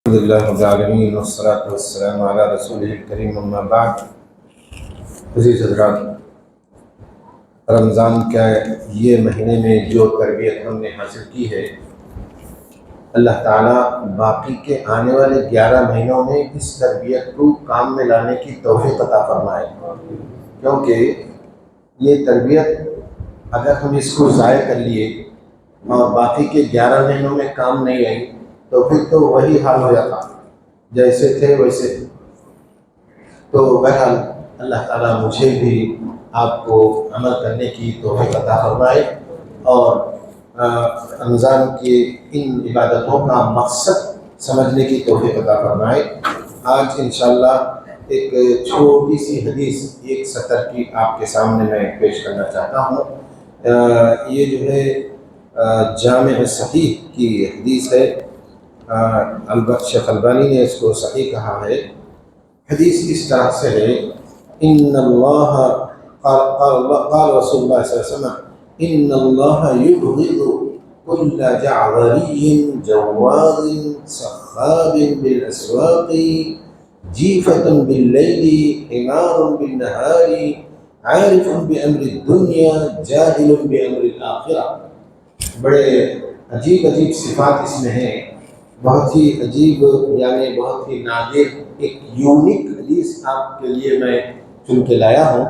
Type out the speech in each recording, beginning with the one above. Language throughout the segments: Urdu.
الحمد لله رب العالمین والصلاة والسلام علی رسولہ الکریم اما بعد. عزیز حضرات، رمضان کے یہ مہینے میں جو تربیت ہم نے حاصل کی ہے، اللہ تعالیٰ باقی کے آنے والے 11 مہینوں میں اس تربیت کو کام میں لانے کی توفیق عطا فرمائے، کیونکہ یہ تربیت اگر ہم اس کو ضائع کر لیے اور باقی کے 11 مہینوں میں کام نہیں آئی تو پھر تو وہی حال ہو جاتا، جیسے تھے ویسے. تو بہرحال اللہ تعالیٰ مجھے بھی آپ کو عمل کرنے کی توفیق عطا فرمائے اور رمضان کی ان عبادتوں کا مقصد سمجھنے کی توفیق عطا فرمائے. آج انشاءاللہ ایک چھوٹی سی حدیث 1 سطر کی آپ کے سامنے میں پیش کرنا چاہتا ہوں. یہ جو ہے جامع صحیح کی حدیث ہے. شیخ البانی نے اس کو صحیح کہا ہے. حدیث اس طرح سے ہے: ان اللہ قال رسول اللہ صلی اللہ علیہ وسلم ان اللہ یبغض كل جعذری جواز سخاب بالاسواق جیفة باللیل حمار بالنہار عارف بامر الدنیا جاہل بامر الآخرہ. بڑے عجیب صفات اس میں ہیں، بہت ہی عجیب، یعنی بہت ہی نادر ایک یونیک حدیث آپ کے لیے میں چن کے لایا ہوں.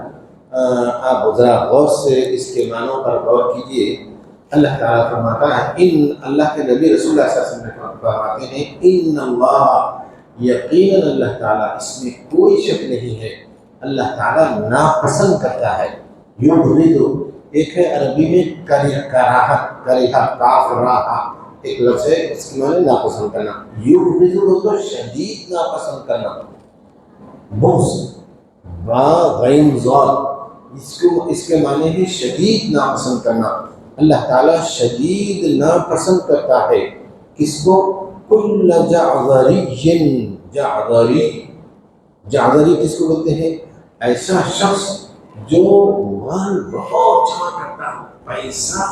آپ ذرا غور سے اس کے معنوں پر غور کیجیے. اللہ تعالیٰ فرماتا ہے، اللہ کے نبی رسول اللہ صلی اللہ علیہ وسلم فرماتے ہیں ان اللہ، یقیناً اللہ تعالیٰ، اس میں کوئی شک نہیں ہے، اللہ تعالیٰ ناپسند کرتا ہے. یبغض ایک ہے عربی میں کراہت، کاف راہا ایک لفظ ہے، اس کے معنی ناپسند کرنا. یبغض تو شدید ناپسند کرنا، بغض با غین ضاد، اس کے معنی بھی شدید ناپسند کرنا. اللہ تعالیٰ شدید ناپسند کرتا ہے کس کو؟ کل جعذری، جعذری کس کو بولتے ہیں؟ ایسا شخص جو مال بہت جمع کرتا ہو، پیسہ،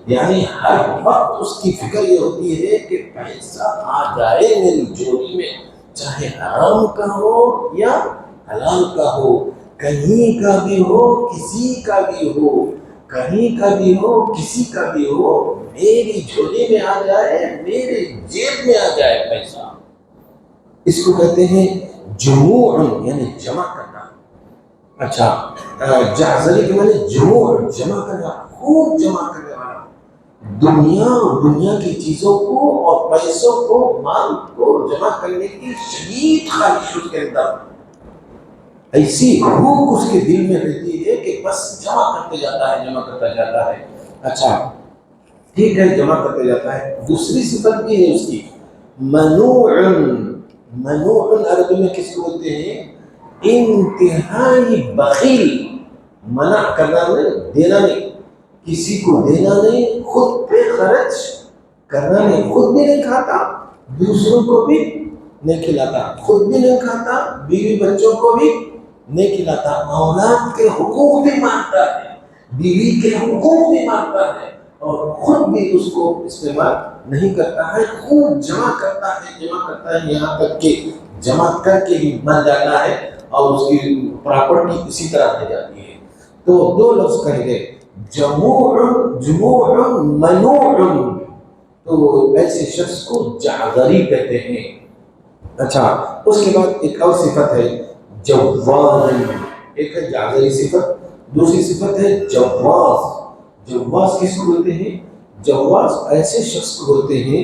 یعنی ہر وقت اس کی فکر یہ ہوتی ہے کہ پیسہ آ جائے میری جوڑی میں، چاہے حرام کا ہو یا حلال کا ہو، کہیں کا بھی ہو کسی کا بھی ہو، کہیں کا بھی ہو کسی کا بھی ہو، میری جھولی میں آ جائے، میرے جیب میں آ جائے پیسہ. اس کو کہتے ہیں جموع، یعنی جمع کرنا. اچھا، جعذری کے معنی جموع، جمع کرنا، خوب جمع کرنے والا. دنیا کی چیزوں کو اور پیسوں کو، مال کو جمع کرنے کی شدید خواہش اس کے اندر، ایسی بھوک اس کے دل میں رہتی ہے کہ بس جمع کرتے جاتا ہے. اچھا ٹھیک ہے، جمع کرتے جاتا ہے. دوسری صفت بھی ہے اس کی، منوع عربی میں کس کو بولتے ہیں؟ انتہائی بخیل. منع کرنا نہیں، دینا نہیں، کسی کو دینا نہیں، خود پہ خرچ کرنا نہیں، خود بھی نہیں کھاتا، دوسروں کو بھی نہیں کھلاتا، خود بھی نہیں کھاتا، بیوی بچوں کو بھی نہیں کھلاتا، اولاد کے حقوق بھی مانتا ہے، بیوی کے حقوق بھی مانتا ہے، اور خود بھی اس کو استعمال نہیں کرتا ہے. خوب جمع کرتا ہے یہاں تک کہ جمع کر کے ہی مر جاتا ہے اور اس کی پراپرٹی اسی طرح رہ جاتی ہے. تو 2 لفظ کہیں گے، جموع منوع. تو ایسے شخص کو جعذری کہتے ہیں. اچھا، اس کے بعد ایک اور صفت ہے جواز. ایک ہے جعذری صفت، دوسری صفت ہے جواز. جواز کس کو بولتے ہیں؟ جواز ایسے شخص کو بولتے ہیں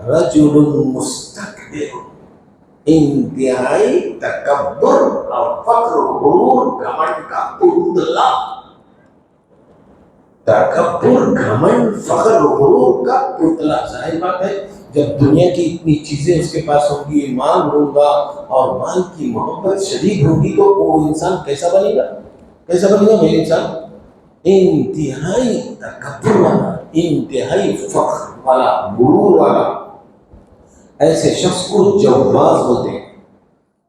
رجل مستکبر، انتہائی تکبر اور فخر غرور گھمنڈ کا پتلا. تکبر، گھمنڈ، فخر غرور کا پتلا. ظاہر بات ہے جب دنیا کی اتنی چیزیں اس کے پاس ہوں گی، مال ہوگا اور مال کی محبت شدید ہوگی، تو وہ انسان کیسا بنے گا میرے انسان؟ انتہائی تکبر والا، انتہائی فخر والا، غرور والا. ایسے شخص کو جواز بولتے ہیں.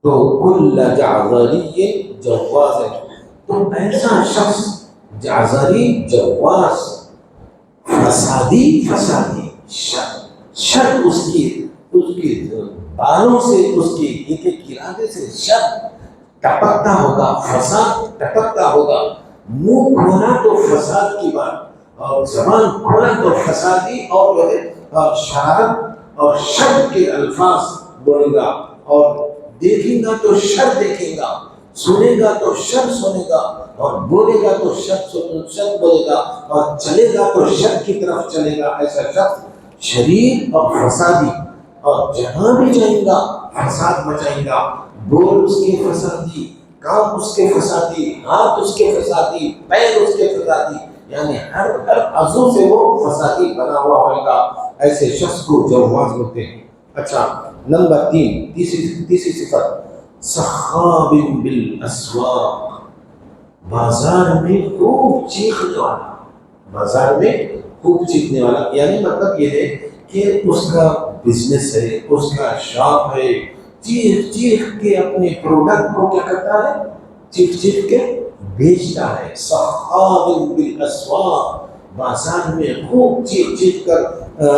تو کل جعذری جواز ہے. تو ایسا شخص جعذری، جواز، فسادی شر اس کی بالوں سے، اس کے ایک ایک ارادے سے شر ٹپکتا ہوگا، فساد ٹپکتا ہوگا۔ منہ کھولا تو فساد کی بات، اور زبان کھولا تو فسادی اور جو ہے شرارت اور شر کے الفاظ بولے گا، اور دیکھیں گا تو شر دیکھے گا، سنے گا تو شر سنے گا، اور بولے گا تو شر بولے گا، اور چلے گا تو شر کی طرف چلے گا۔ ایسا شخص شریر اور فسادی، اور جہاں بھی جائیں گا فساد مچائیں گا۔ بول اس کے فسادی، کام اس کے فسادی، ہاتھ اس کے فسادی، پیر اس کے فسادی، یعنی ہر عضو سے وہ فسادی بنا ہوا ہوگا۔ ایسے شخص کو جواز بولتے ہیں۔ اچھا، نمبر 3، تیسری صفت، سخاب بالاسواق، بازار میں خوب چیخنے والا، بازار میں خوب چیخنے والا، یعنی مطلب یہ ہے کہ اس کا بزنس ہے، اس کا شاپ ہے، چیخ چیخ کے اپنے پروڈکٹ کو کیا کرتا ہے، چیخ چیخ کے بیچتا ہے۔ سخاب بالاسواق، بازار میں خوب چیخ چیخ کر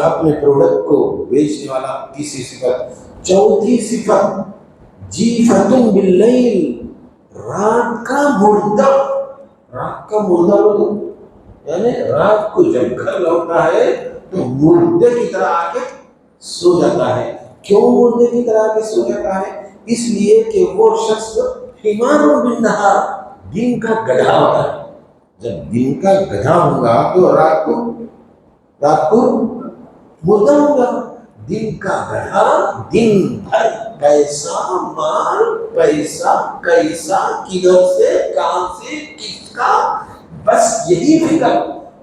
اپنے پروڈکٹ کو بیچنے والا۔ تیسری صفت۔ چوتھی صفت، جیفۃ باللیل، رات کا مردہ، رات کا مردہ لوگ، یعنی رات کو جب گھر لوٹتا ہے تو مردے کی طرح آ کے سو جاتا ہے۔ کیوں مردے کی طرح آ کے سو جاتا ہے؟ اس لیے کہ وہ شخص حمار بالنہار، دن کا گدھا ہوتا ہے۔ جب دن کا گدھا ہوگا تو رات کو مردہ ہوگا۔ دن کا گدھا دن بھر پیسہ مال پیسہ کیسا، کدھر سے کہاں سے کس کا، بس یہی فکر،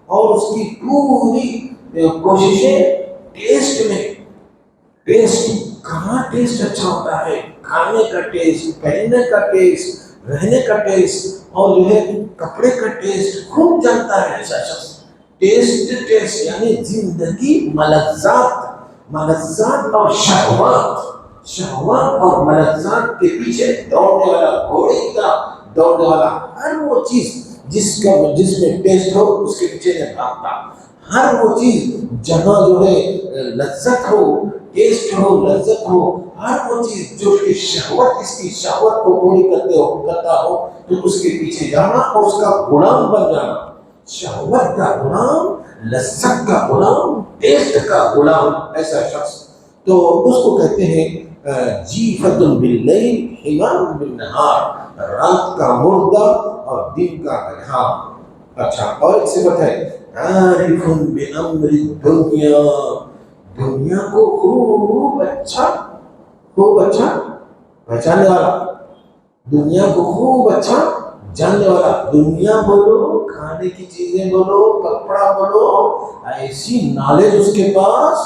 اور اس کی پوری کوششیں ٹیسٹ میں، ٹیسٹ کہاں ٹیسٹ اچھا ہوتا ہے، کھانے کا ٹیسٹ، پہننے کا ٹیسٹ، رہنے کا ٹیسٹ، اور جو ہے کپڑے کا ٹیسٹ خوب جانتا ہے ایسا شخص۔ ٹیسٹ یعنی زندگی ملذات اور شہوات اور ملذات کے پیچھے دوڑنے والا، گھوڑے کی طرح دوڑنے والا، ہر وہ چیز جس میں ٹیسٹ ہو اس کے پیچھے نہیں بھاگتا۔ ہر وہ چیز جہاں جو ہے لذت ہو، ٹیسٹ ہو، لذت ہو، ہر وہ چیز جو کہ شہوت، اس کی شہوت کو پوری کرتا ہو تو اس کے پیچھے جانا اور اس کا غلام بن جانا۔ شہوت کا غلام، لذت کا غلام، ٹیسٹ کا غلام، ایسا شخص تو اس کو کہتے ہیں جیفۃ باللیل حمار بالنہار، رات کا مردہ اور دن کا گدھا۔ اچھا، اور ایک صفت ہے عارف بامر الدنیا، دنیا کو خوب اچھا پہچاننے والا، دنیا کو خوب اچھا جاننے والا۔ دنیا بولو، کھانے کی چیزیں بولو، کپڑا بولو، ایسی نالج اس کے پاس،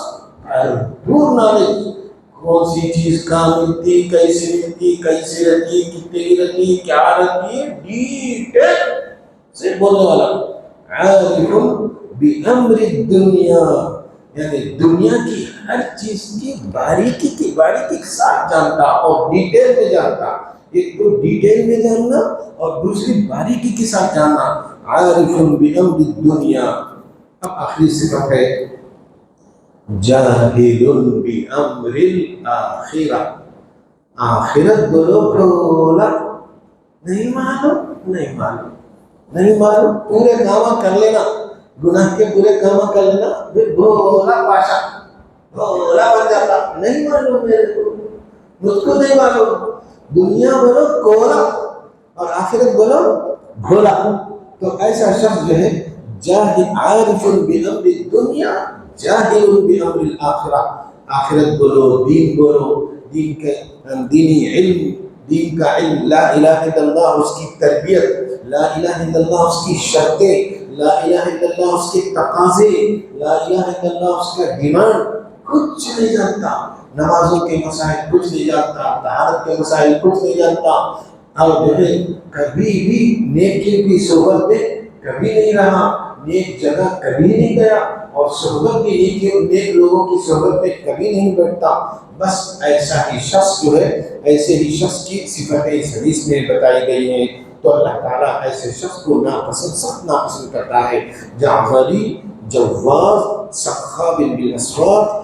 بھرپور نالج، کون سی چیز کہاں ملتی، کیسے ملتی، کیسے رہتی، کتنے کی رہتی، کیا رہتی ہے، ڈیٹیل سے بولنے والا۔ عارف بامر الدنیا، یعنی دنیا کی ہر چیز کی باریکی کے ساتھ جانتا اور ڈیٹیل میں جانتا۔ ایک تو ڈیٹیل میں جاننا اور دوسری باریکی کے ساتھ جاننا۔ عارف بامر الدنیا۔ اب آخری صفت ہے جاہل بامر الآخرہ، آخرت بولو بھولا، نہیں معلوم، پورے کام کر لینا، گناہ کے پورے کام کر لینا، بھولا پاشا، بھولا بن جاتا، نہیں معلوم میرے کو، مجھ کو نہیں معلوم۔ دنیا بولو کولا اور آخرت بولو بھولا۔ تو ایسا شخص جو ہے جاہل، عارف بامر الدنیا، جاہل بامر الآخرہ، آخرت بولو، دین بولو، دینی علم، دین کا علم، لا الہ الا اللہ اس کی تربیت، لا الہ الا اللہ اس کی شرطیں، لا الہ الا اللہ اس کے تقاضے، لا الہ الا اللہ اس کا ڈیمانڈ، کچھ نہیں جانتا۔ نمازوں کے مسائل کچھ نہیں جانتا، طہارت کے مسائل کچھ نہیں جانتا، اور جو ہے کبھی بھی نیکی کی صحبت میں کبھی نہیں رہا، نیک جگہ کبھی نہیں گیا، اور صحبت بھی نیک لوگوں کی صحبت میں کبھی نہیں بیٹھتا۔ بس ایسا ہی شخص جو ہے، ایسے ہی شخص کی صفتیں اس حدیث میں بتائی گئی ہیں۔ تو اللہ تعالیٰ ایسے شخص کو سخت ناپسند کرتا ہے۔ جعفری، جواز، سخاب بالاسواق،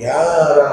11